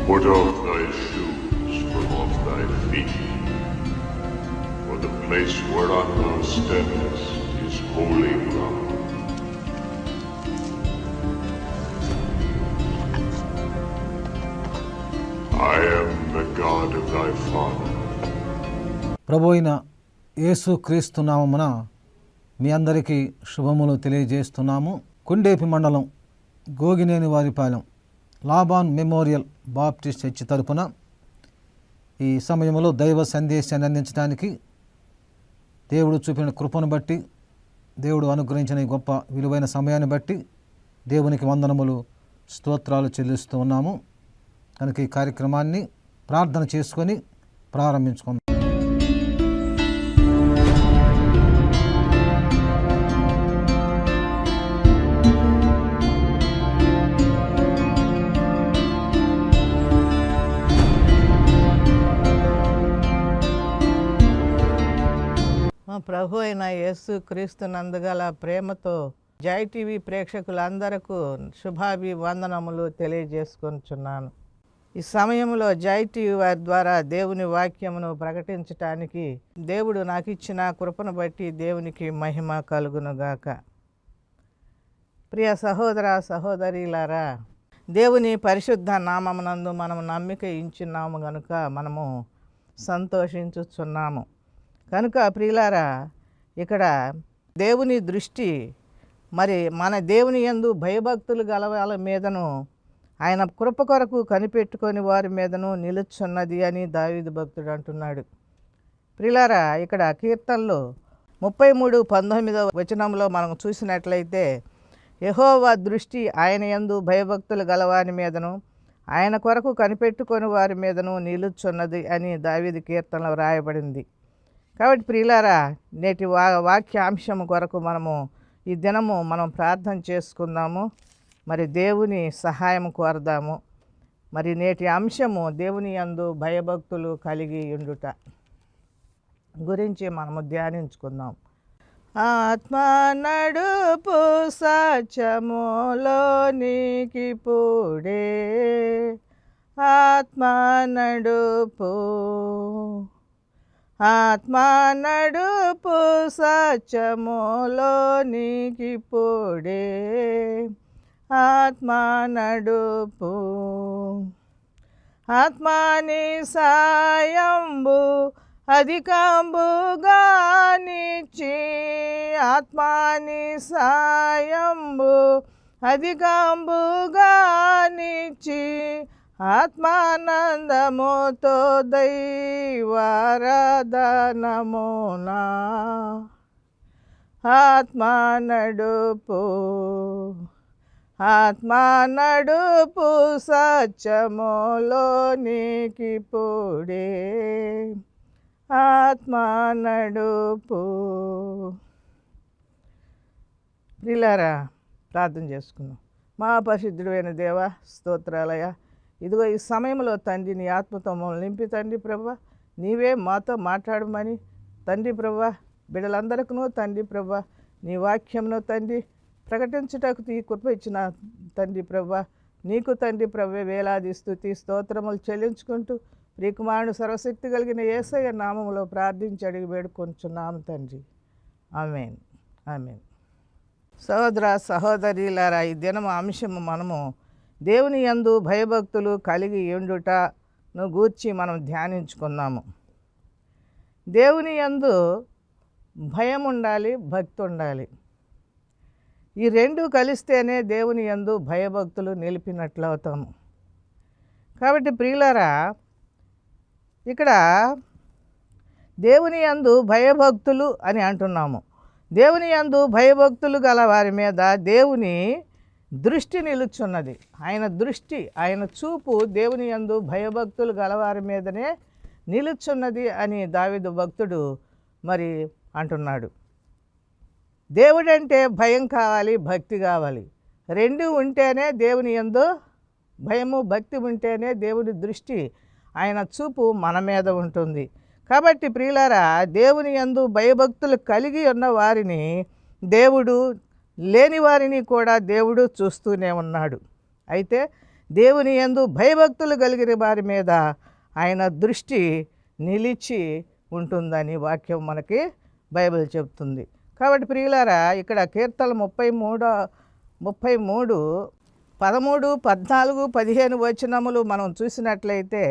Put off thy shoes from off thy feet, for the place whereon thou standest is holy ground. I am the God of thy father. ప్రభు అయిన యేసు క్రీస్తు నామమున మీ అందరికీ శుభములు తెలియజేస్తున్నాము. కొండేపి మండలం Gogineni Varipalem Laban memorial baptist church తరపున ఈ సమయంలో దైవ సందేశాన్ని అందించడానికి దేవుడు చూపిన కృపను బట్టి, దేవుడు అనుగ్రహించిన ఈ గొప్ప విలువైన సమయాన్ని బట్టి దేవునికి వందనములు, స్తోత్రాలు చెల్లిస్తూ ఉన్నాము. కనుక ఈ కార్యక్రమాన్ని ప్రార్థన చేసుకొని ప్రారంభించుకుందాం. ప్రభు అయిన యేసు క్రీస్తు నందుగల ప్రేమతో జై టీవీ ప్రేక్షకులందరకు శుభాభివందనములు తెలియజేసుకొనుచున్నాను. ఈ సమయంలో జై టీవీ వారి ద్వారా దేవుని వాక్యమును ప్రకటించటానికి దేవుడు నాకు ఇచ్చిన కృపను బట్టి దేవునికి మహిమ కలుగునుగాక. ప్రియ సహోదర సహోదరీలారా, దేవుని పరిశుద్ధ నామమునందు మనము నమ్మిక ఇచ్చున్నాము కనుక మనము సంతోషించుచున్నాము. కనుక ప్రియులారా, ఇక్కడ దేవుని దృష్టి మరి మన దేవుని యందు భయభక్తులు గల వాళ్ళ మీదను, ఆయన కృప కొరకు కనిపెట్టుకొని వారి మీదను నిలుచున్నది అని దావీదు భక్తుడు అంటున్నాడు. ప్రియులారా, ఇక్కడ కీర్తనలు 33:19 వచనంలో మనం చూసినట్లయితే, యెహోవా దృష్టి ఆయన యందు భయభక్తులు గలవారి మీదను, ఆయన కొరకు కనిపెట్టుకొని వారి మీదను నిలుచున్నది అని దావీదు కీర్తనలో రాయబడింది. కాబట్టి ప్రియులారా, నేటి వాక్యాంశం కొరకు మనము ఈ దినము మనం ప్రార్థన చేసుకుందాము. మరి దేవుని సహాయం కోరదాము. మరి నేటి అంశము దేవుని యందు భయభక్తులు కలిగి ఉండుట గురించి మనము ధ్యానించుకుందాం. ఆత్మ నడుపు సత్యములోనికి పూడే, ఆత్మ నడుపు, ఆత్మ నడుపు సత్యములోనికి పూడే, ఆత్మ నడుపు, ఆత్మని సాయంబు అధికంబుగా నిచ్చి, ఆత్మని సాయంబు అధికంబుగా నిచ్చి, ఆత్మానందముతో దైవారాధనమునా, ఆత్మ నడుపు, ఆత్మ నడుపు సత్యములోనికి పూడే, ఆత్మ నడుపు. ప్రియులారా, ప్రార్థన చేసుకుందాం. మా పరిశుద్ధుడైన దేవ, స్తోత్రాలయ. ఇదిగో ఈ సమయంలో తండ్రి, నీ ఆత్మతో మమ్మల్ని నింపి తండ్రి ప్రభా, నీవే మాతో మాట్లాడమని తండ్రి ప్రభా, బిడ్డలందరికీ తండ్రి ప్రభా నీ వాక్యంలో తండ్రి ప్రకటించుటకు ఈ కృప ఇచ్చిన తండ్రి ప్రభా, నీకు తండ్రి ప్రభే వేలాది స్తుతి స్తోత్రములు చెల్లించుకుంటూ ప్రియకుమారుడు సర్వశక్తి కలిగిన యేసయ్య నామములో ప్రార్థించి అడిగి వేడుకొంచున్నాము తండ్రి. ఆమేన్, ఆమేన్. సహోదర సహోదరీలారా, ఈ దినము అంశము మనము దేవుని యందు భయభక్తులు కలిగి ఉండుటను గూర్చి మనం ధ్యానించుకుందాము. దేవుని యందు భయం ఉండాలి, భక్తి ఉండాలి. ఈ రెండు కలిస్తేనే దేవుని యందు భయభక్తులు నిలిపినట్లు అవుతాము. కాబట్టి ప్రియులారా, ఇక్కడ దేవుని యందు భయభక్తులు అని అంటున్నాము. దేవుని యందు భయభక్తులు గల వారి మీద దేవుని దృష్టి నిలుచున్నది. ఆయన దృష్టి, ఆయన చూపు దేవుని యందు భయభక్తులు గలవారి మీదనే నిలుచున్నది అని దావీదు భక్తుడు మరి అంటున్నాడు. దేవుడంటే భయం కావాలి, భక్తి కావాలి. రెండు ఉంటేనే దేవుని యందు భయము, భక్తి ఉంటేనే దేవుని దృష్టి, ఆయన చూపు మన మీద ఉంటుంది. కాబట్టి ప్రియులారా, దేవుని యందు భయభక్తులు కలిగి ఉన్న వారిని దేవుడు, లేని వారిని కూడా దేవుడు చూస్తూనే ఉన్నాడు. అయితే దేవుని యందు భయభక్తులు కలిగిన వారి మీద ఆయన దృష్టి నిలిచి ఉంటుందని వాక్యం మనకి బైబిల్ చెబుతుంది. కాబట్టి ప్రియులారా, ఇక్కడ కీర్తన 33 13, 14, 15 వచనములు మనం చూసినట్లయితే,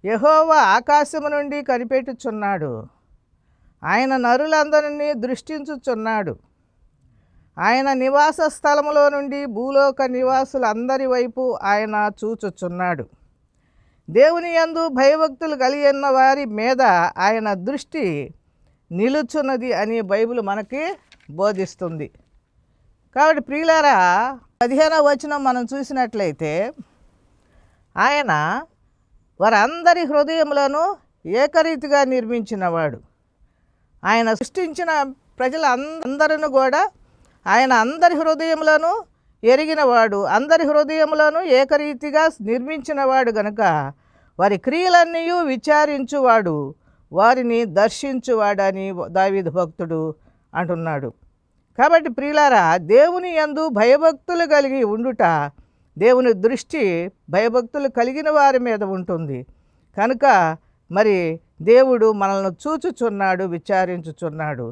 యెహోవా ఆకాశము నుండి కనిపెట్టుచున్నాడు, ఆయన నరులందరినీ దృష్టించుచున్నాడు, ఆయన నివాస స్థలములో నుండి భూలోక నివాసులందరి వైపు ఆయన చూచుచున్నాడు. దేవుని యందు భయభక్తులు కలిగిన వారి మీద ఆయన దృష్టి నిలుచున్నది అని బైబిల్ మనకి బోధిస్తుంది. కాబట్టి ప్రియులారా, 15వ వచనం మనం చూసినట్లయితే, ఆయన వారందరి హృదయములను ఏకరీతిగా నిర్మించినవాడు. ఆయన సృష్టించిన ప్రజలందరిని కూడా ఆయన అందరి హృదయములను ఎరిగినవాడు, అందరి హృదయములను ఏకరీతిగా నిర్మించినవాడు గనుక వారి క్రియలన్నీ విచారించువాడు, వారిని దర్శించువాడని దావీదు భక్తుడు అంటున్నాడు. కాబట్టి ప్రియులారా, దేవుని యందు భయభక్తులు కలిగి ఉండుట, దేవుని దృష్టి భయభక్తులు కలిగిన వారి మీద ఉంటుంది కనుక మరి దేవుడు మనల్ని చూచుచున్నాడు, విచారించుచున్నాడు,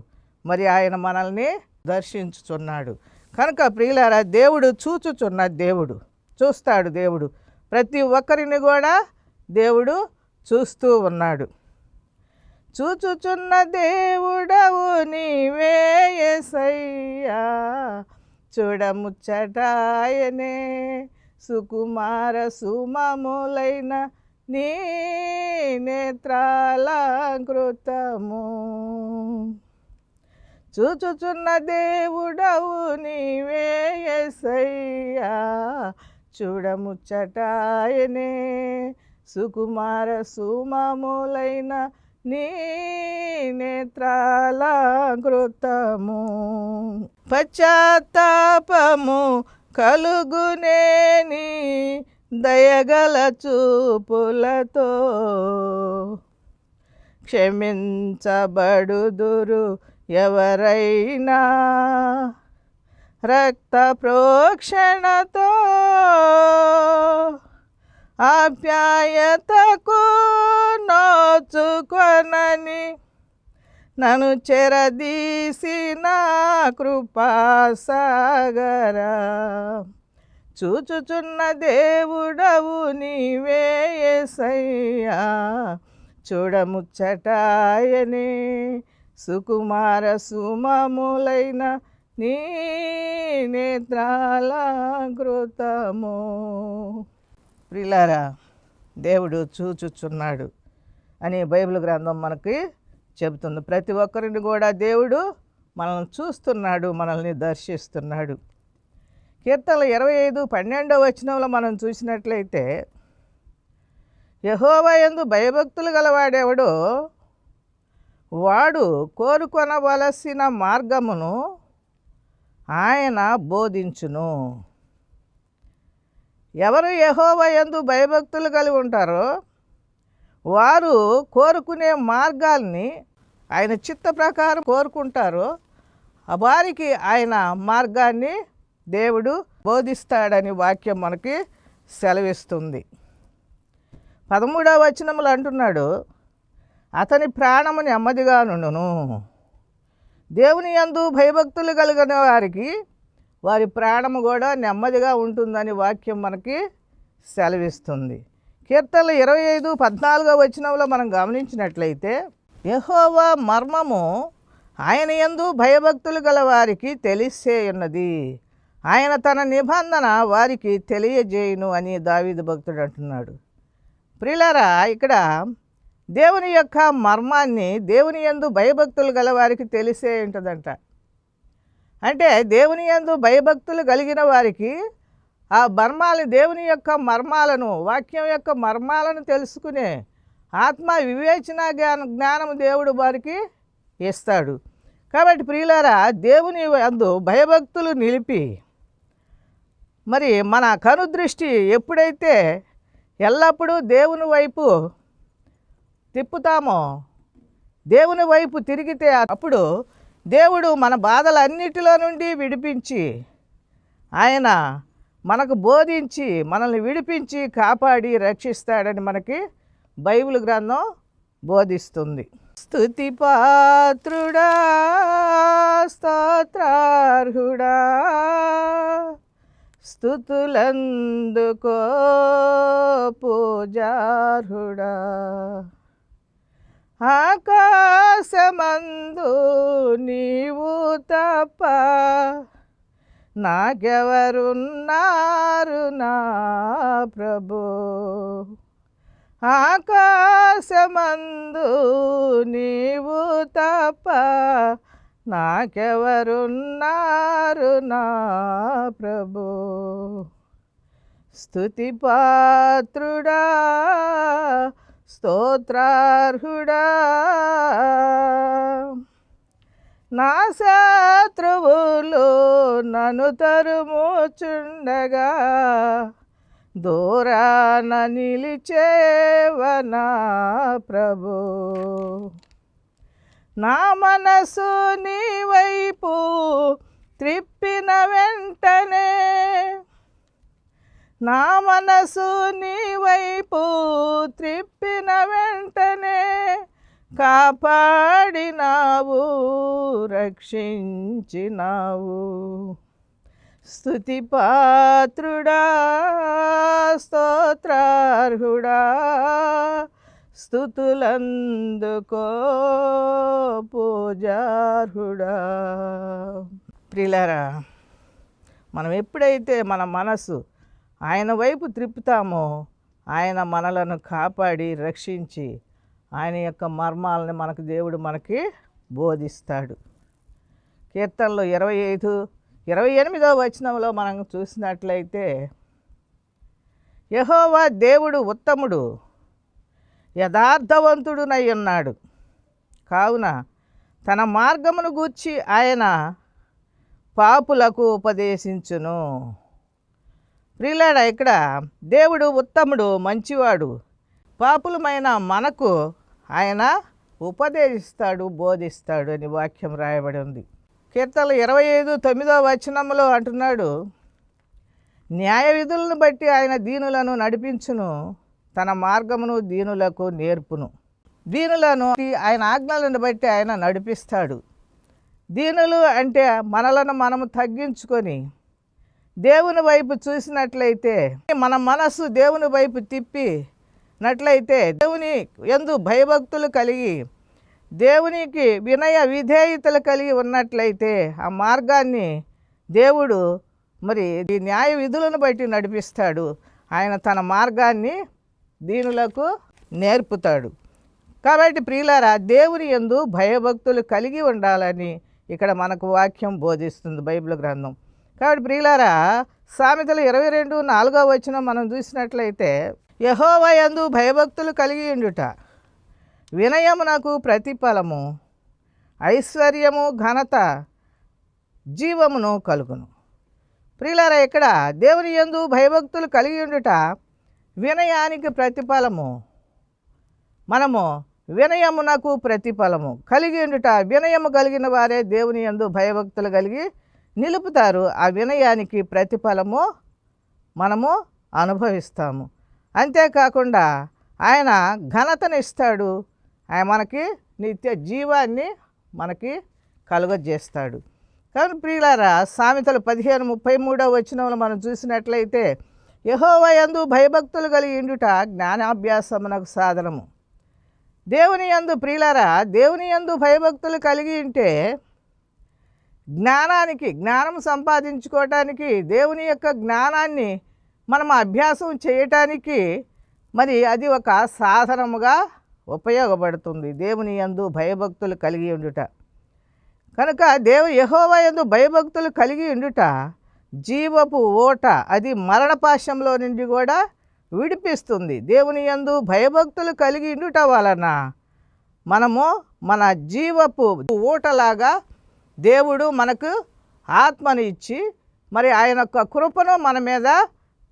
మరి ఆయన మనల్ని దర్శించుచున్నాడు. కనుక ప్రియులారా, దేవుడు చూచుచున్న దేవుడు, చూస్తాడు దేవుడు, ప్రతి ఒక్కరిని కూడా దేవుడు చూస్తూ ఉన్నాడు. చూచుచున్న దేవుడవు నీవే యేసయ్యా, చూడముచ్చటాయనే సుకుమార సుమములైన నీ నేత్రాలంకృతము. చూచుచున్న దేవుడవు నీవే యేసయ్యా, చూడముచ్చటాయనే సుకుమార సుమములైన నీ నేత్రాలంకృతము. పశ్చాత్తాపము కలుగునేని దయగల చూపులతో క్షమించబడుదురు ఎవరైనా రక్త ప్రోక్షణతో. ఆప్యాయతకు నోచుకొనని నన్ను చెరదీసిన కృపాసాగరా, చూచుచున్న దేవుడవు నీవే యేసయ్యా, చూడముచ్చటాయనే సుకుమార సుమములైన నీ నేత్రాలంకృతము. ప్రియులారా, దేవుడు చూచుచున్నాడు అని బైబిల్ గ్రంథం మనకి చెబుతుంది. ప్రతి ఒక్కరిని కూడా దేవుడు మనల్ని చూస్తున్నాడు, మనల్ని దర్శిస్తున్నాడు. కీర్తన 25:12 వచనంలో మనం చూసినట్లయితే, యెహోవా యందు భయభక్తులు గలవాడెవడో వాడు కోరుకొనవలసిన మార్గమును ఆయన బోధించును. ఎవరు యెహోవా యందు భయభక్తులు కలిగి ఉంటారో వారు కోరుకునే మార్గాల్ని ఆయన చిత్త ప్రకారం కోరుకుంటారో వారికి ఆయన మార్గాన్ని దేవుడు బోధిస్తాడని వాక్యం మనకి సెలవిస్తుంది. 13వ వచనములు అంటున్నాడు, అతని ప్రాణము నెమ్మదిగా నుండును. దేవుని యందు భయభక్తులు కలిగిన వారికి వారి ప్రాణము కూడా నెమ్మదిగా ఉంటుందని వాక్యం మనకి సెలవిస్తుంది. కీర్తనలు 25:14 వచనంలో మనం గమనించినట్లయితే, యెహోవా మర్మము ఆయన యందు భయభక్తులు గల వారికి తెలిసే ఉన్నది, ఆయన తన నిబంధన వారికి తెలియజేయును అని దావీదు భక్తుడు అంటున్నాడు. ప్రియులారా, ఇక్కడ దేవుని యొక్క మర్మాన్ని దేవుని యందు భయభక్తులు గల వారికి తెలిసే ఉంటుందంట. అంటే దేవుని యందు భయభక్తులు కలిగిన వారికి ఆ మర్మాలు, దేవుని యొక్క మర్మాలను, వాక్యం యొక్క మర్మాలను తెలుసుకునే ఆత్మ వివేచన జ్ఞానము దేవుడు వారికి ఇస్తాడు. కాబట్టి ప్రియులారా, దేవుని యందు భయభక్తులు నిలిపి మరి మన కనుదృష్టి ఎప్పుడైతే ఎల్లప్పుడూ దేవుని వైపు తిప్పుతామో, దేవుని వైపు తిరిగితే అప్పుడు దేవుడు మన బాధలన్నిటిలో నుండి విడిపించి ఆయన మనకు బోధించి మనల్ని విడిపించి కాపాడి రక్షిస్తాడని మనకి బైబిల్ గ్రంథం బోధిస్తుంది. స్తుతి పాత్రుడా, స్తోత్రార్హుడా, స్తుతులందుకో పూజార్హుడా. ఆకాశమందు నీవు తప్ప నాకెవరున్నారు నా ప్రభు. ఆకాశమందు నీవు తప్ప నాకెవరున్నారు నా ప్రభు. స్తుతి పాత్రుడా, స్తోత్రార్హుడా. నా శత్రువులు నన్ను తరుముచుండగా దూరాన నిలిచేవనా ప్రభు. నా మనసు నీ వైపు త్రిప్పిన వెంటనే, నా మనసు నీ వైపు త్రిప్పిన వెంటనే కాపాడినావు, రక్షించినావు. స్తుతి పాత్రుడా, స్తోత్రార్హుడా, స్తుతులందుకో పూజార్హుడా. ప్రియులారా, మనం ఎప్పుడైతే మన మనసు ఆయన వైపు త్రిప్పుతామో ఆయన మనలను కాపాడి రక్షించి ఆయన యొక్క మర్మాలని మనకు దేవుడు మనకి బోధిస్తాడు. కీర్తనలో 28వ వచనంలో మనం చూసినట్లయితే, యెహోవా దేవుడు ఉత్తముడు, యథార్థవంతుడునై ఉన్నాడు, కావున తన మార్గమును గూర్చి ఆయన పాపులకు ఉపదేశించును. ప్రియులారా, ఇక్కడ దేవుడు ఉత్తముడు, మంచివాడు, పాపులమైన మనకు ఆయన ఉపదేశిస్తాడు, బోధిస్తాడు అని వాక్యం రాయబడి ఉంది. కీర్తనలు 25:9వ వచనంలో అంటున్నాడు, న్యాయ విధులను బట్టి ఆయన దీనులను నడిపించును, తన మార్గమును దీనులకు నేర్పును. దీనులను ఆయన ఆజ్ఞలను బట్టి ఆయన నడిపిస్తాడు. దీనులు అంటే మనలను మనము తగ్గించుకొని దేవుని వైపు చూసినట్లయితే, మన మనసు దేవుని వైపు తిప్పినట్లయితే, దేవుని యందు భయభక్తులు కలిగి దేవునికి వినయ విధేయతలు కలిగి ఉన్నట్లయితే ఆ మార్గాన్ని దేవుడు మరి ఈ న్యాయ విధులను బట్టి నడిపిస్తాడు. ఆయన తన మార్గాన్ని దీనులకు నేర్పుతాడు. కాబట్టి ప్రియులారా, దేవుని యందు భయభక్తులు కలిగి ఉండాలని ఇక్కడ మనకు వాక్యం బోధిస్తుంది బైబిల్ గ్రంథం. కాబట్టి ప్రియులారా, సామెతలు 22:4వ వచనం మనం చూసినట్లయితే, యెహోవా యందు భయభక్తులు కలిగి ఉండుట వినయమునకు ప్రతిఫలము, ఐశ్వర్యము, ఘనత, జీవమును కలుగును. ప్రియులారా, ఇక్కడ దేవుని యందు భయభక్తులు కలిగి ఉండుట వినయానికి ప్రతిఫలము. మనము వినయమునకు ప్రతిఫలము కలిగి ఉండుట, వినయము కలిగిన వారే దేవుని యందు భయభక్తులు కలిగి నిలుపుతారు. ఆ వినయానికి ప్రతిఫలము మనము అనుభవిస్తాము. అంతేకాకుండా ఆయన ఘనతను ఇస్తాడు, ఆయన మనకి నిత్య జీవాన్ని మనకి కలుగజేస్తాడు. కాబట్టి ప్రియులారా, సామెతలు 15:33వ వచనంలో మనం చూసినట్లయితే, యెహోవా యందు భయభక్తులు కలిగి ఉండుట జ్ఞానాభ్యాసమునకు సాధనము. దేవుని యందు ప్రియులారా, దేవుని యందు భయభక్తులు కలిగి ఉంటే జ్ఞానం సంపాదించుకోవటానికి, దేవుని యొక్క జ్ఞానాన్ని మనం అభ్యాసం చేయటానికి మరి అది ఒక సాధనముగా ఉపయోగపడుతుంది. దేవుని యందు భయభక్తులు కలిగి ఉండుట కనుక యెహోవా యందు భయభక్తులు కలిగి ఉండుట జీవపు ఓట, అది మరణపాశంలో నుండి కూడా విడిపిస్తుంది. దేవుని యందు భయభక్తులు కలిగి ఉండుట వలన మనము మన జీవపు ఓటలాగా దేవుడు మనకు ఆత్మను ఇచ్చి మరి ఆయన యొక్క కృపను మన మీద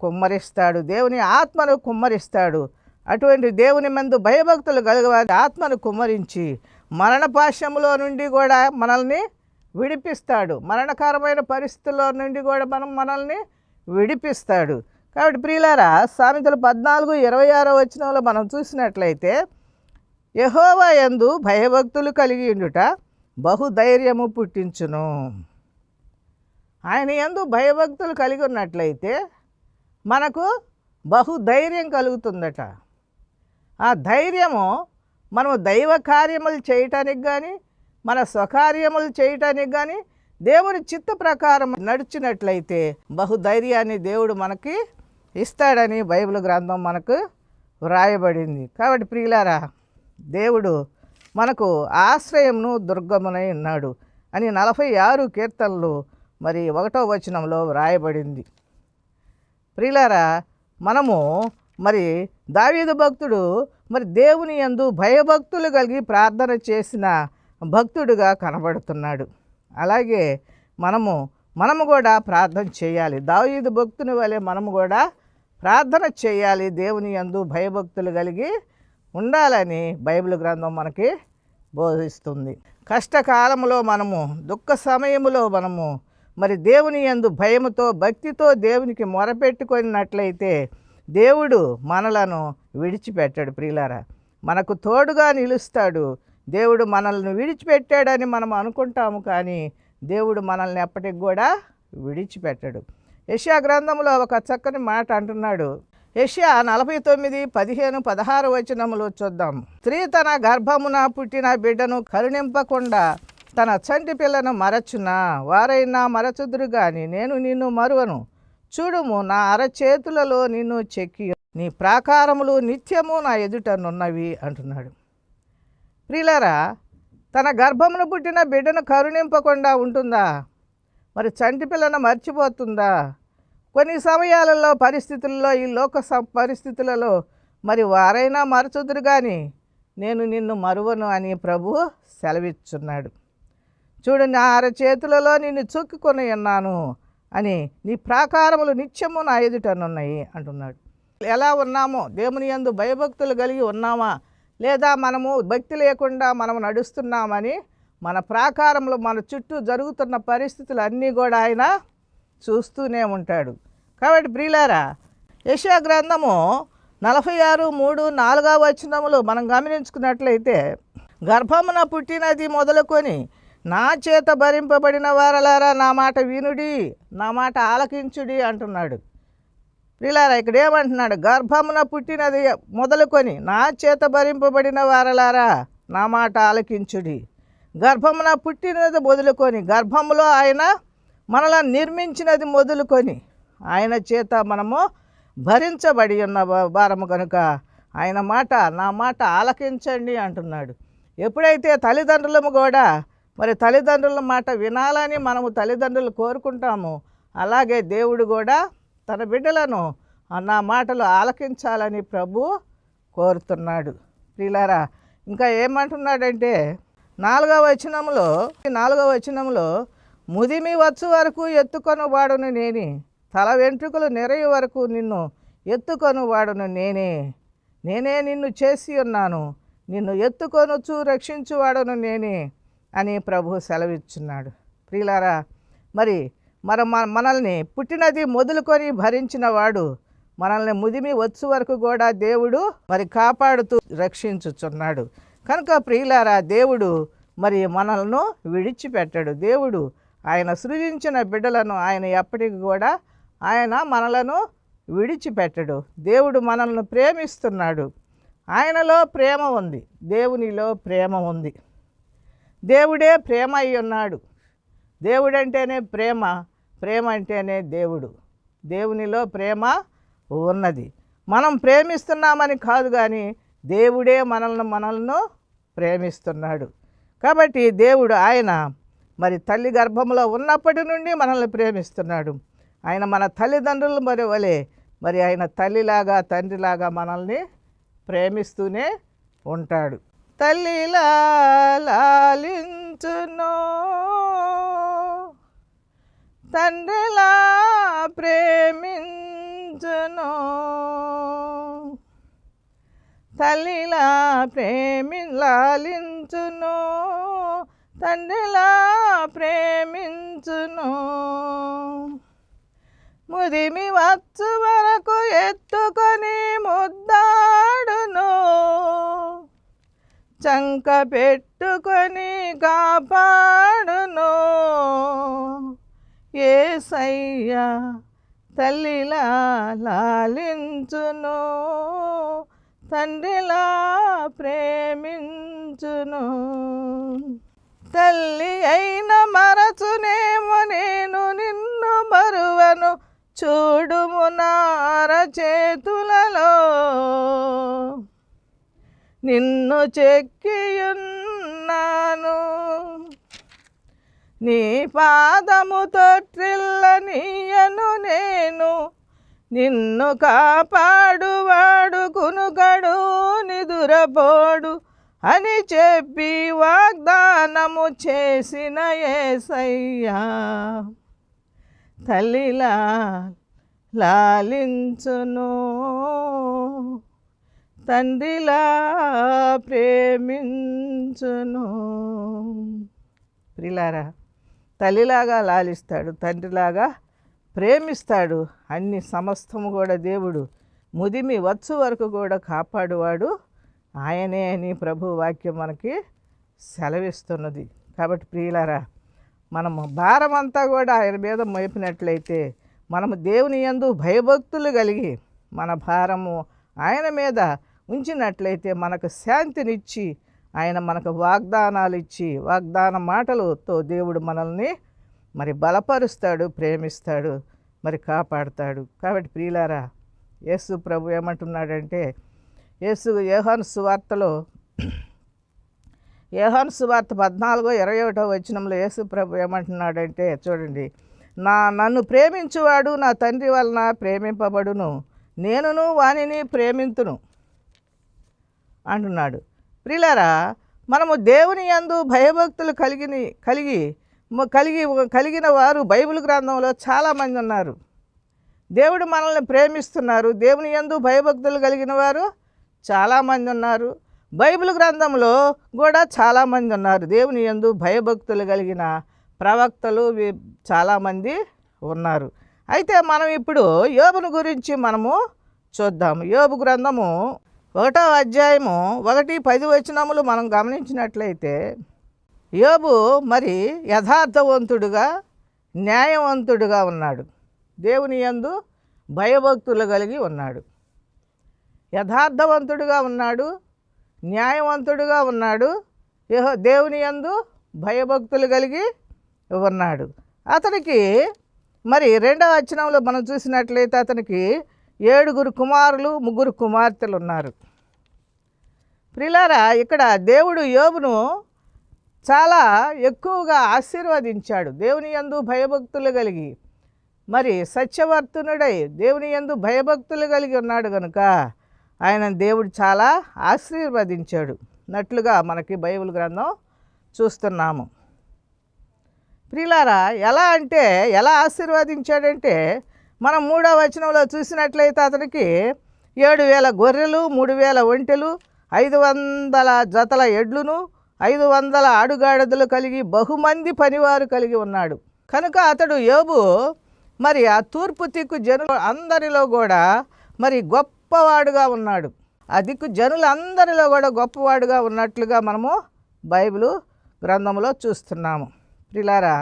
కుమ్మరిస్తాడు, దేవుని ఆత్మను కుమ్మరిస్తాడు. అటువంటి దేవుని యందు భయభక్తులు కలిగేవారి ఆత్మను కుమ్మరించి మరణపాశంలో నుండి కూడా మనల్ని విడిపిస్తాడు. మరణకరమైన పరిస్థితుల్లో నుండి కూడా మనల్ని విడిపిస్తాడు. కాబట్టి ప్రియులారా, సామెతలు 14:26 వచనంలో మనం చూసినట్లయితే, యెహోవా యందు భయభక్తులు కలిగి ఉండుట బహుధైర్యము పుట్టించును. ఆయన యందు భయభక్తులు కలిగి ఉన్నట్లయితే మనకు బహుధైర్యం కలుగుతుందట. ఆ ధైర్యము మనము దైవ కార్యములు చేయటానికి కానీ, మన స్వకార్యములు చేయటానికి కానీ, దేవుని చిత్త ప్రకారం నడిచినట్లయితే బహుధైర్యాన్ని దేవుడు మనకి ఇస్తాడని బైబిల్ గ్రంథం మనకు వ్రాయబడింది. కాబట్టి ప్రియులారా, దేవుడు మనకు ఆశ్రయమును దుర్గమునై ఉన్నాడు అని 46 కీర్తనలు మరి 1వ వచనంలో వ్రాయబడింది. ప్రియులారా, మనము మరి దావీదు భక్తుడు మరి దేవుని యందు భయభక్తులు కలిగి ప్రార్థన చేసిన భక్తుడుగా కనబడుతున్నాడు. అలాగే మనము కూడా ప్రార్థన చేయాలి. దావీదు భక్తుని వలె మనము కూడా ప్రార్థన చేయాలి. దేవుని యందు భయభక్తులు కలిగి ఉండాలని బైబిల్ గ్రంథం మనకి బోధిస్తుంది. కష్టకాలంలో మనము, దుఃఖ సమయంలో మనము మరి దేవుని యందు భయముతో భక్తితో దేవునికి మొరపెట్టుకున్నట్లయితే దేవుడు మనలను విడిచిపెట్టాడు. ప్రియులారా, మనకు తోడుగా నిలుస్తాడు. దేవుడు మనల్ని విడిచిపెట్టాడని మనం అనుకుంటాము, కానీ దేవుడు మనల్ని ఎప్పటికి కూడా విడిచిపెట్టాడు. యెషయా గ్రంథంలో ఒక చక్కని మాట అంటున్నాడు. యెషయా 49:15-16 వచనములో చూద్దాం. స్త్రీ తన గర్భమున పుట్టిన బిడ్డను కరుణింపకుండా తన చంటి పిల్లను మరచునా? వారైనా మరచుదురు గాని నేను నిన్ను మరువను. చూడుము, నా అరచేతులలో నిన్ను చెక్కి నీ ప్రాకారములు నిత్యము నా ఎదుటనున్నవి అంటున్నాడు. ప్రియులారా, తన గర్భమును పుట్టిన బిడ్డను కరుణింపకుండా ఉంటుందా? మరి చంటి పిల్లను మర్చిపోతుందా? కొన్ని సమయాలలో పరిస్థితుల్లో, ఈ లోక పరిస్థితులలో మరి వారైనా మరచుదురు కానీ నేను నిన్ను మరువను అని ప్రభు సెలవిచ్చున్నాడు. చూడు, నా అరచేతులలో నిన్ను చొక్కుకొని ఉన్నాను అని నీ ప్రాకారములు నిత్యము నా ఎదుటనున్నాయి అంటున్నాడు. ఎలా ఉన్నామో, దేవుని యందు భయభక్తులు కలిగి ఉన్నామా, లేదా మనము భక్తి లేకుండా మనము నడుస్తున్నామని మన ప్రాకారంలో మన చుట్టూ జరుగుతున్న పరిస్థితులు అన్నీ కూడా ఆయన చూస్తూనే ఉంటాడు. కాబట్టి ప్రియులారా, యెషయా గ్రంథము 46:3-4 వచనములు మనం గమనించుకున్నట్లయితే, గర్భమున పుట్టినది మొదలుకొని నా చేత భరింపబడిన వారలారా నా మాట వినుడి, నా మాట ఆలకించుడి అంటున్నాడు. ప్రియులారా, ఇక్కడ ఏమంటున్నాడు? గర్భమున పుట్టినది మొదలుకొని నా చేత భరింపబడిన వారలారా నా మాట ఆలకించుడి. గర్భమున పుట్టినది మొదలుకొని, గర్భములో ఆయన మనలను నిర్మించినది మొదలుకొని ఆయన చేత మనము భరించబడి ఉన్న భారము కనుక ఆయన మాట, నా మాట ఆలకించండి అంటున్నాడు. ఎప్పుడైతే తల్లిదండ్రులము కూడా మరి తల్లిదండ్రుల మాట వినాలని మనము తల్లిదండ్రులు కోరుకుంటాము, అలాగే దేవుడు కూడా తన బిడ్డలను నా మాటలు ఆలకించాలని ప్రభు కోరుతున్నాడు. ప్రియులారా, ఇంకా ఏమంటున్నాడంటే 4వ వచనంలో ముదిమి వచ్చు వరకు ఎత్తుకొని వాడును నేనే, తల వెంట్రుకలు నెరయ వరకు నిన్ను ఎత్తుకొని వాడును నేనే నిన్ను చేసి ఉన్నాను, నిన్ను ఎత్తుకొనుచు రక్షించువాడును నేనే అని ప్రభు సెలవిచ్చున్నాడు. ప్రియులారా, మరి మనల్ని పుట్టినది మొదలుకొని భరించిన వాడు మనల్ని ముదిమి వచ్చు వరకు కూడా దేవుడు మరి కాపాడుతూ రక్షించుచున్నాడు. కనుక ప్రియులారా, దేవుడు మరి మనల్ని విడిచిపెట్టాడు. దేవుడు ఆయన సృజించిన బిడ్డలను ఆయన ఎప్పటికి కూడా ఆయన మనలను విడిచిపెట్టడు. దేవుడు మనల్ని ప్రేమిస్తున్నాడు. ఆయనలో ప్రేమ ఉంది, దేవునిలో ప్రేమ ఉంది. దేవుడే ప్రేమ అయి ఉన్నాడు. దేవుడంటేనే ప్రేమ, ప్రేమ అంటేనే దేవుడు. దేవునిలో ప్రేమ ఉన్నది. మనం ప్రేమిస్తున్నామని కాదు, కానీ దేవుడే మనల్ని ప్రేమిస్తున్నాడు. కాబట్టి దేవుడు ఆయన మరి తల్లి గర్భంలో ఉన్నప్పటి నుండి మనల్ని ప్రేమిస్తున్నాడు. ఆయన మన తల్లిదండ్రులు మరి వలె మరి ఆయన తల్లిలాగా తండ్రిలాగా మనల్ని ప్రేమిస్తూనే ఉంటాడు. తల్లిలా లాలించును, తండ్రిలా ప్రేమించును, తల్లిలా లాలించును, తండ్రిలా ప్రేమించును, ముదిమి వచ్చు వరకు ఎత్తుకొని ముద్దాడును, చంక పెట్టుకొని కాపాడును. యేసయ్య తల్లిలా లాలించును, తండ్రిలా ప్రేమించును. తల్లి అయిన మరచునేమో నేను నిన్ను మరువను, చూడుము నా అరచేతులలో నిన్ను చెక్కియున్నాను. నీ పాదముతో త్రిల్లనీయను నేను, నిన్ను కాపాడువాడు కునుకడు నిదురపోడు అని చెప్పి వాగ్దానము చేసిన యేసయ్యా తల్లిలా లాలించును, తండ్రిలా ప్రేమించును. ప్రియులారా, తల్లిలాగా లాలిస్తాడు, తండ్రిలాగా ప్రేమిస్తాడు. అన్ని సమస్తము కూడా దేవుడు ముదిమి వచ్చు వరకు కూడా కాపాడువాడు ఆయనే అని ప్రభు వాక్యం మనకి సెలవిస్తున్నది. కాబట్టి ప్రియులారా, మనము భారం అంతా కూడా ఆయన మీద మోపినట్లయితే, మనము దేవుని యందు భయభక్తులు కలిగి మన భారము ఆయన మీద ఉంచినట్లయితే మనకు శాంతినిచ్చి, ఆయన మనకు వాగ్దానాలు ఇచ్చి, వాగ్దాన మాటలతో దేవుడు మనల్ని మరి బలపరుస్తాడు, ప్రేమిస్తాడు, మరి కాపాడుతాడు. కాబట్టి ప్రియులారా, యేసు ప్రభు ఏమంటున్నాడంటే, యోహాను సువార్తలో యోహాను సువార్త 14:21 వచనంలో యేసు ప్రభు ఏమంటున్నాడంటే చూడండి, నన్ను ప్రేమించువాడు నా తండ్రి వలన ప్రేమింపబడును, నేనును వానిని ప్రేమింతును అంటున్నాడు. ప్రియులారా, మనము దేవుని యందు భయభక్తులు కలిగిన వారు బైబిల్ గ్రంథంలో చాలామంది ఉన్నారు. దేవుడు మనల్ని ప్రేమిస్తున్నారు. దేవుని యందు భయభక్తులు కలిగిన వారు చాలామంది ఉన్నారు. బైబిల్ గ్రంథంలో కూడా చాలామంది ఉన్నారు. దేవుని యందు భయభక్తులు కలిగిన ప్రవక్తలు చాలామంది ఉన్నారు. అయితే మనం ఇప్పుడు యోబును గురించి మనము చూద్దాము. యోబు గ్రంథము 1వ అధ్యాయము 1-10 వచనములు మనం గమనించినట్లయితే, యోబు మరి యథార్థవంతుడుగా న్యాయవంతుడుగా ఉన్నాడు. దేవుని యందు భయభక్తులు కలిగి ఉన్నాడు. యథార్థవంతుడుగా ఉన్నాడు, న్యాయవంతుడుగా ఉన్నాడు, దేవుని యందు భయభక్తులు కలిగి ఉన్నాడు. అతనికి మరి 2వ వచనంలో మనం చూసినట్లయితే అతనికి 7 కుమారులు 3 కుమార్తెలు ఉన్నారు. ప్రియులారా, ఇక్కడ దేవుడు యోబును చాలా ఎక్కువగా ఆశీర్వదించాడు. దేవుని యందు భయభక్తులు కలిగి మరి సత్యవర్తనుడై దేవుని యందు భయభక్తులు కలిగి ఉన్నాడు కనుక ఆయన దేవుడు చాలా ఆశీర్వదించాడు నట్లుగా మనకి బైబిల్ గ్రంథం చూస్తున్నాము. ప్రియులారా, ఎలా ఆశీర్వదించాడంటే, మనం 3వ వచనంలో చూసినట్లయితే అతనికి 7,000 గొర్రెలు, 3,000 ఒంటెలు, 500 జతల ఎడ్లును, 500 ఆడుగాడిదలు కలిగి బహుమంది పనివారు కలిగి ఉన్నాడు. కనుక అతడు యోబు మరి ఆ తూర్పు దిక్కు జనులు అందరిలో కూడా మరి గొప్పవాడుగా ఉన్నాడు. ఆ దిక్కు జనులందరిలో కూడా గొప్పవాడుగా ఉన్నట్లుగా మనము బైబిల్ గ్రంథంలో చూస్తున్నాము. ప్రియులారా,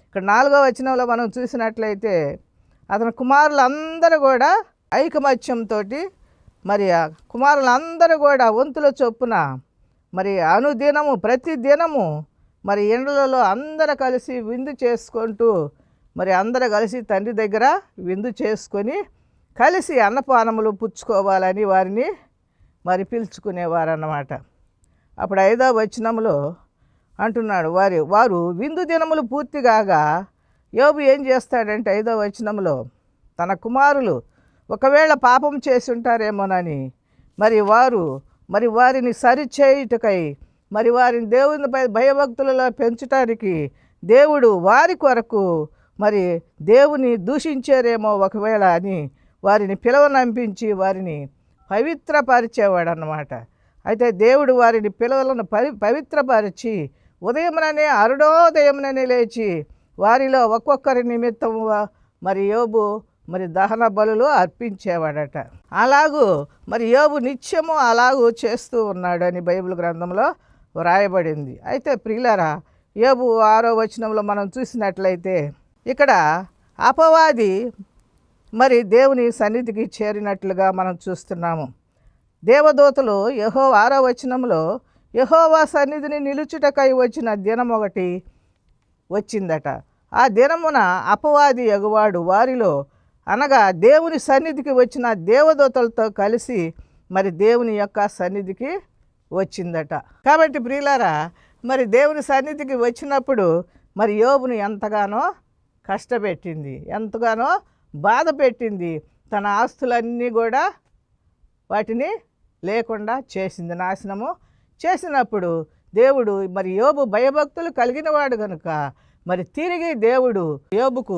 ఇక్కడ 4వ వచనంలో మనం చూసినట్లయితే అతని కుమారులందరూ కూడా ఐకమత్యంతో మరి ఆ కుమారులందరూ కూడా వంతుల చొప్పున మరి అనుదినము ప్రతి దినము మరి ఇండ్లలో అందరూ కలిసి విందు చేసుకుంటూ మరి అందరూ కలిసి తండ్రి దగ్గర విందు చేసుకొని కలిసి అన్నపానములు పుచ్చుకోవాలని వారిని మరి పిలుచుకునేవారు అన్నమాట. అప్పుడు 5వ వచనంలో అంటున్నాడు, వారు విందు దినములు పూర్తి కాగా యోబు ఏం చేస్తాడంటే 5వ వచనంలో తన కుమారులు ఒకవేళ పాపం చేసి ఉంటారేమోనని మరి వారిని సరిచేయుటకై మరి వారిని దేవునిపై భయభక్తులలో పెంచటానికి దేవుడు వారి కొరకు మరి దేవుని దూషించారేమో ఒకవేళ అని వారిని పిలవనంపించి వారిని పవిత్రపరిచేవాడు అన్నమాట. అయితే దేవుడు వారిని పిల్లలను పవిత్రపరిచి ఉదయముననే అరుణోదయముననే లేచి వారిలో ఒక్కొక్కరి నిమిత్తము మరి యోబు మరి దహన బలులు అర్పించేవాడట. అలాగూ మరి యోబు నిత్యము అలాగూ చేస్తూ ఉన్నాడు అని బైబిల్ గ్రంథంలో వ్రాయబడింది. అయితే ప్రియులారా, యోబు 6వ వచనంలో మనం చూసినట్లయితే ఇక్కడ అపవాది మరి దేవుని సన్నిధికి చేరినట్లుగా మనం చూస్తున్నాము. దేవదూతలు 6వ వచనంలో యెహోవా సన్నిధిని నిలుచుటకై వచ్చిన దినం ఒకటి వచ్చిందట. ఆ దినమున అపవాది ఎగువాడు వారిలో, అనగా దేవుని సన్నిధికి వచ్చిన దేవదూతలతో కలిసి మరి దేవుని యొక్క సన్నిధికి వచ్చిందట. కాబట్టి ప్రియులారా, మరి దేవుని సన్నిధికి వచ్చినప్పుడు మరి యోబుని ఎంతగానో కష్టపెట్టింది, ఎంతగానో బాధ పెట్టింది. తన ఆస్తులన్నీ కూడా వాటిని లేకుండా చేసింది, నాశనము చేసినప్పుడు దేవుడు మరి యోబు భయభక్తులు కలిగినవాడు కనుక మరి తిరిగి దేవుడు యోబుకు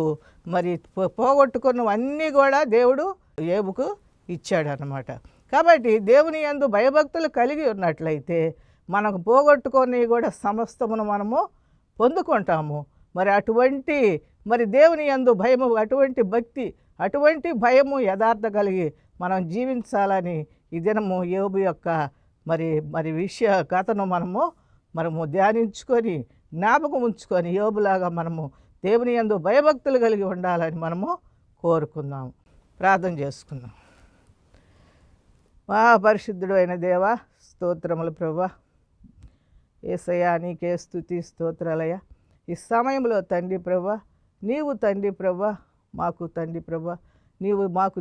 మరి పోగొట్టుకున్నవన్నీ కూడా దేవుడు యోబుకు ఇచ్చాడు అన్నమాట. కాబట్టి దేవుని యందు భయభక్తులు కలిగి ఉన్నట్లయితే మనకు పోగొట్టుకొని కూడా సమస్తమును మనము పొందుకుంటాము. మరి అటువంటి మరి దేవుని యందు భయము, అటువంటి భక్తి, అటువంటి భయము, యథార్థ కలిగి మనం జీవించాలని ఈ దినము యోబు యొక్క మరి విషయ కథను మనము ధ్యానించుకొని జ్ఞాపకం ఉంచుకొని యోబులాగా మనము దేవుని యందు భయభక్తులు కలిగి ఉండాలని మనము కోరుకుందాం. ప్రార్థన చేసుకుందాం. మహాపరిశుద్ధుడు అయిన దేవా, స్తోత్రములు ప్రభువా. యేసయ్యా, నీకే స్తుతి స్తోత్రాలయ్యా. ఈ సమయంలో తండ్రి ప్రభువా, నీవు తండ్రి ప్రభువా, మాకు తండ్రి ప్రభువా, నీవు మాకు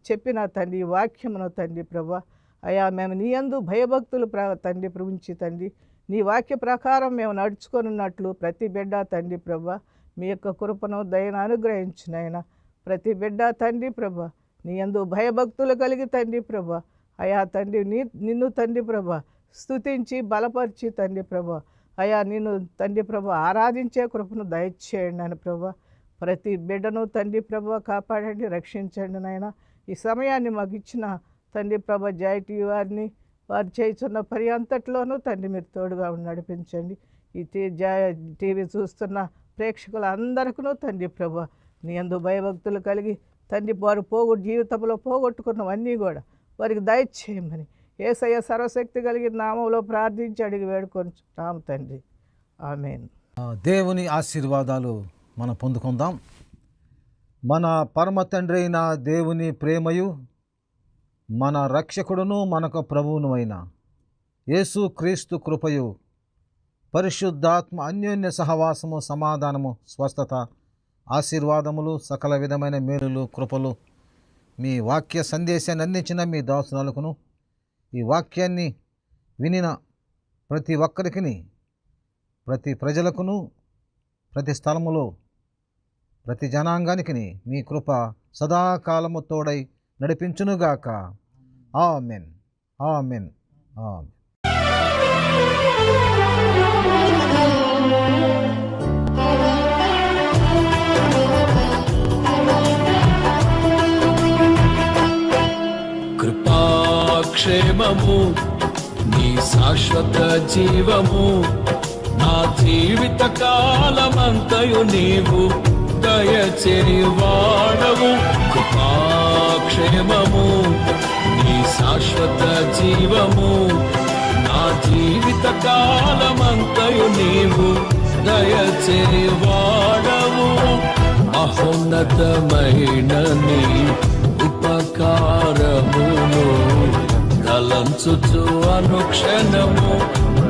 చెప్పిన తండ్రి వాక్యమును తండ్రి ప్రభువా, అయ్యా మేము నీ యందు భయభక్తులు తండ్రి ఉంచి తండ్రి నీ వాక్య ప్రకారం మేము నడుచుకొనున్నట్లు ప్రతి బిడ్డ తండ్రి ప్రభువా మీ యొక్క కృపను దయను అనుగ్రహించినైనా ప్రతి బిడ్డ తండ్రి ప్రభువా నీ యందు భయభక్తులు కలిగి తండ్రి ప్రభువా, అయా తండ్రి నిన్ను తండ్రి ప్రభువా స్తుతించి బలపరిచి తండ్రి ప్రభువా, అయా నిన్ను తండ్రి ప్రభువా ఆరాధించే కృపను దయచేయండి అని ప్రభువా. ప్రతి బిడ్డను తండ్రి ప్రభువా కాపాడండి, రక్షించండి నాయన. ఈ సమయాన్ని మాకు ఇచ్చిన తండ్రి ప్రభా జాయిటీ వారిని వారు చేస్తున్న పని అంతట్లోనూ తండ్రి మీరు తోడుగా నడిపించండి. ఈ టీవీ చూస్తున్న ప్రేక్షకులందరికీ తండ్రి ప్రభువా నీ యందు భయభక్తులు కలిగి తండ్రి వారు జీవితంలో పోగొట్టుకున్నవన్నీ కూడా వారికి దయచేయమని యేసయ్య సర్వశక్తి కలిగిన నామంలో ప్రార్థించి అడిగి వేడుకొంచున్నాము తండ్రి. ఆమేన్. దేవుని ఆశీర్వాదాలు మనం పొందుకుందాం. మన పరమ తండ్రి అయిన దేవుని ప్రేమయు మన రక్షకుడును మనకు ప్రభువును అయిన యేసు క్రీస్తు కృపయు పరిశుద్ధాత్మ అన్యోన్య సహవాసము సమాధానము స్వస్థత ఆశీర్వాదములు సకల విధమైన మేలులు కృపలు మీ వాక్య సందేశాన్ని అందించిన మీ దాసునాలకును ఈ వాక్యాన్ని వినిన ప్రతి ఒక్కరికి ప్రతి ప్రజలకును ప్రతి స్థలములో ప్రతి జనాంగానికి మీ కృప సదాకాలము తోడై నడిపించునుగాక. Amen, amen, amen. కృపాక్షేమము నీ శాశ్వత జీవము నా జీవిత కాలమంతయు నీవు దయచేవాడవు. కృపాక్షేమము నీ శాశ్వత జీవము నా జీవిత కాలమంతయు నీవు దయచేవాడవు. మహోన్నతమైన నీ ఉపకారమును తలంచుచు అనుక్షణము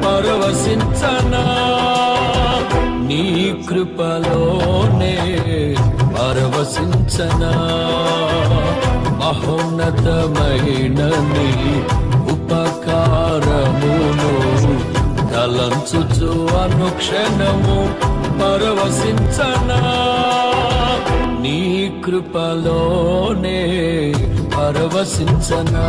పరవశించనా నీ కృపలోనే పరవశించనా. మహోన్నతమైన నీ ఉపకారమును తలంచుచు అనుక్షణము పరవశించనా నీ కృపలోనే పరవశించనా.